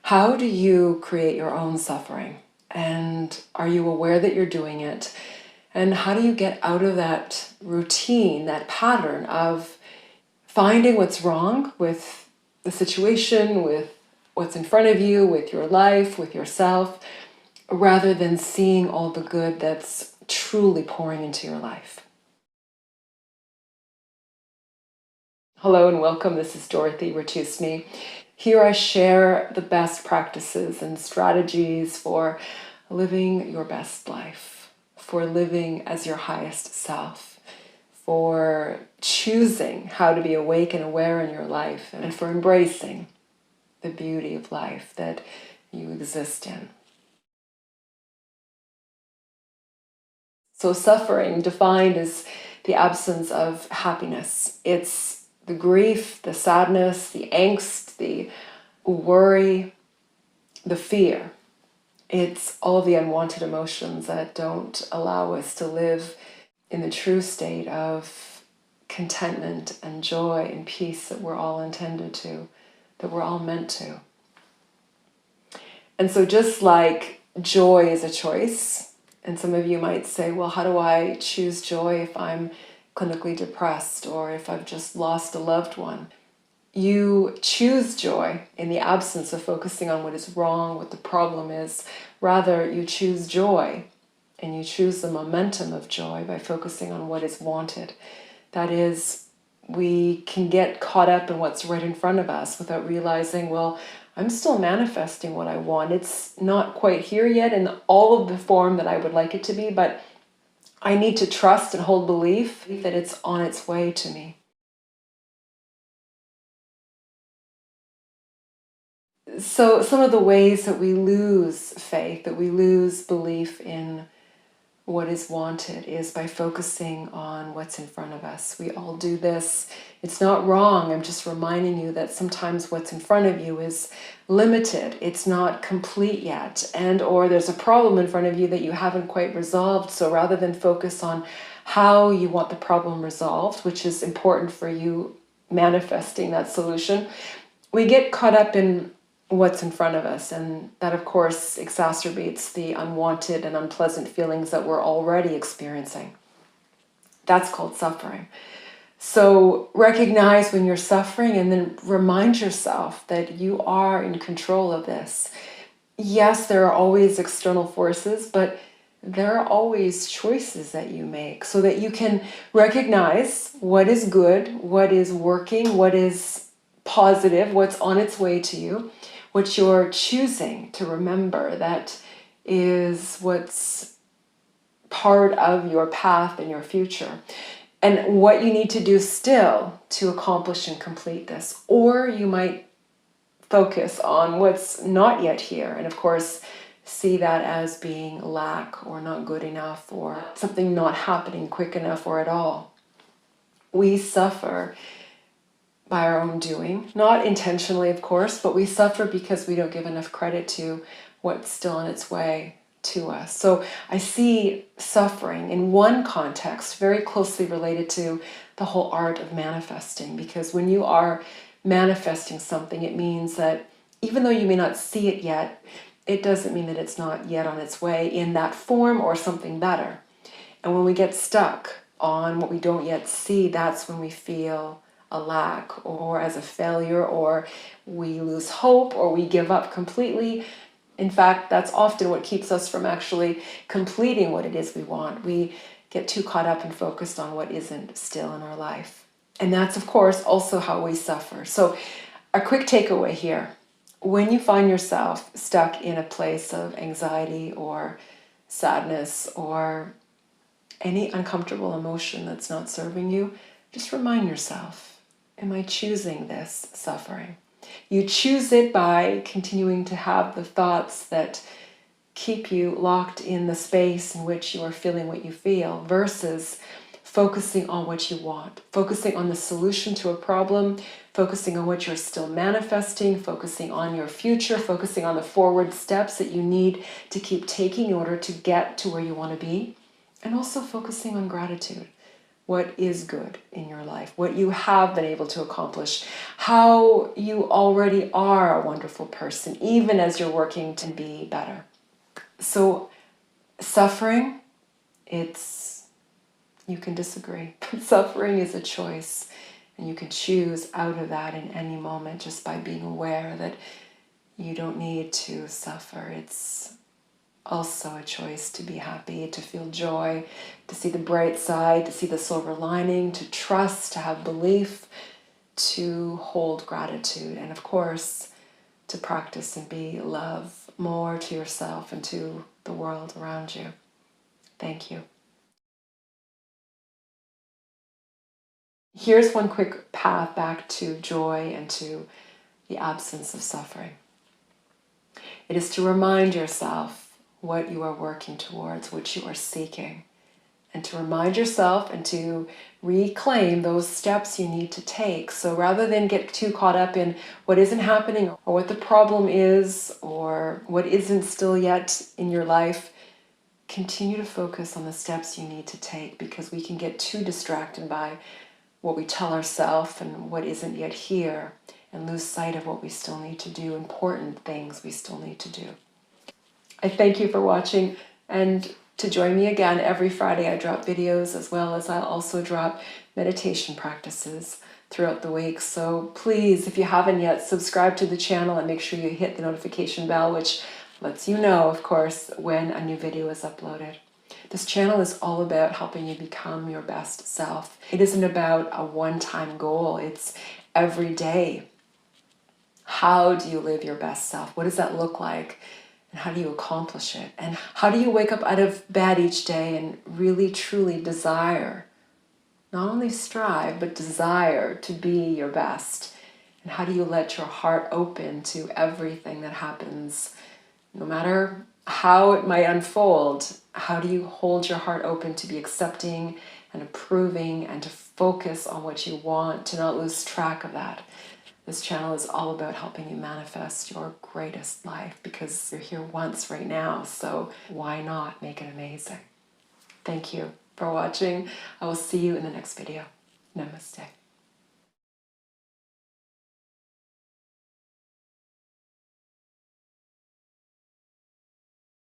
How do you create your own suffering? And are you aware that you're doing it? And how do you get out of that routine, that pattern of finding what's wrong with the situation, with what's in front of you, with your life, with yourself, rather than seeing all the good that's truly pouring into your life? Hello and welcome. This is Dorothy Ratusny. Here I share the best practices and strategies for living your best life, for living as your highest self, for choosing how to be awake and aware in your life, and for embracing the beauty of life that you exist in. So suffering, defined as the absence of happiness. It's the grief, the sadness, the angst, the worry, the fear. It's all of the unwanted emotions that don't allow us to live in the true state of contentment and joy and peace that we're all intended to, that we're all meant to. And so just like joy is a choice, and some of you might say, well, how do I choose joy if I'm clinically depressed or if I've just lost a loved one? You choose joy in the absence of focusing on what is wrong, what the problem is. Rather, you choose joy and you choose the momentum of joy by focusing on what is wanted. That is, we can get caught up in what's right in front of us without realizing, well, I'm still manifesting what I want. It's not quite here yet in all of the form that I would like it to be, but I need to trust and hold belief that it's on its way to me. So some of the ways that we lose faith, that we lose belief in what is wanted, is by focusing on what's in front of us. We all do this. It's not wrong. I'm just reminding you that sometimes what's in front of you is limited. It's not complete yet. And or there's a problem in front of you that you haven't quite resolved. So rather than focus on how you want the problem resolved, which is important for you manifesting that solution, we get caught up in what's in front of us, and that of course exacerbates the unwanted and unpleasant feelings that we're already experiencing. That's called suffering. So recognize when you're suffering and then remind yourself that you are in control of this. Yes, there are always external forces, but there are always choices that you make so that you can recognize what is good, what is working, what is positive, what's on its way to you, what you're choosing to remember. That is what's part of your path and your future, and what you need to do still to accomplish and complete this. Or you might focus on what's not yet here, and of course see that as being lack or not good enough or something not happening quick enough or at all. We suffer by our own doing, not intentionally, of course, but we suffer because we don't give enough credit to what's still on its way to us. So I see suffering in one context very closely related to the whole art of manifesting, because when you are manifesting something, it means that even though you may not see it yet, it doesn't mean that it's not yet on its way in that form or something better. And when we get stuck on what we don't yet see, that's when we feel a lack or as a failure, or we lose hope, or we give up completely. In fact, that's often what keeps us from actually completing what it is we want. We get too caught up and focused on what isn't still in our life. And that's, of course, also how we suffer. So a quick takeaway here: when you find yourself stuck in a place of anxiety or sadness or any uncomfortable emotion that's not serving you, just remind yourself, am I choosing this suffering? You choose it by continuing to have the thoughts that keep you locked in the space in which you are feeling what you feel, versus focusing on what you want, focusing on the solution to a problem, focusing on what you're still manifesting, focusing on your future, focusing on the forward steps that you need to keep taking in order to get to where you want to be, and also focusing on gratitude. what is good in your life, what you have been able to accomplish, how you already are a wonderful person, even as you're working to be better. So suffering, you can disagree, but suffering is a choice, and you can choose out of that in any moment just by being aware that you don't need to suffer. It's also a choice to be happy, to feel joy, to see the bright side, to see the silver lining, to trust, to have belief, to hold gratitude, and of course, to practice and be love more to yourself and to the world around you. Thank you. Here's one quick path back to joy and to the absence of suffering. It is to remind yourself what you are working towards, what you are seeking, and to remind yourself and to reclaim those steps you need to take. So rather than get too caught up in what isn't happening or what the problem is or what isn't still yet in your life, continue to focus on the steps you need to take, because we can get too distracted by what we tell ourselves and what isn't yet here and lose sight of what we still need to do, important things we still need to do. I thank you for watching, and to join me again every Friday. I drop videos, as well as I'll also drop meditation practices throughout the week. So please, if you haven't yet, subscribe to the channel and make sure you hit the notification bell, which lets you know, of course, when a new video is uploaded. This channel is all about helping you become your best self. It isn't about a one-time goal. It's every day. How do you live your best self? What does that look like? And how do you accomplish it? And how do you wake up out of bed each day and really, truly desire, not only strive, but desire to be your best? And how do you let your heart open to everything that happens, no matter how it might unfold? How do you hold your heart open to be accepting and approving and to focus on what you want, to not lose track of that? This channel is all about helping you manifest your greatest life, because you're here once right now, so why not make it amazing? Thank you for watching. I will see you in the next video. Namaste.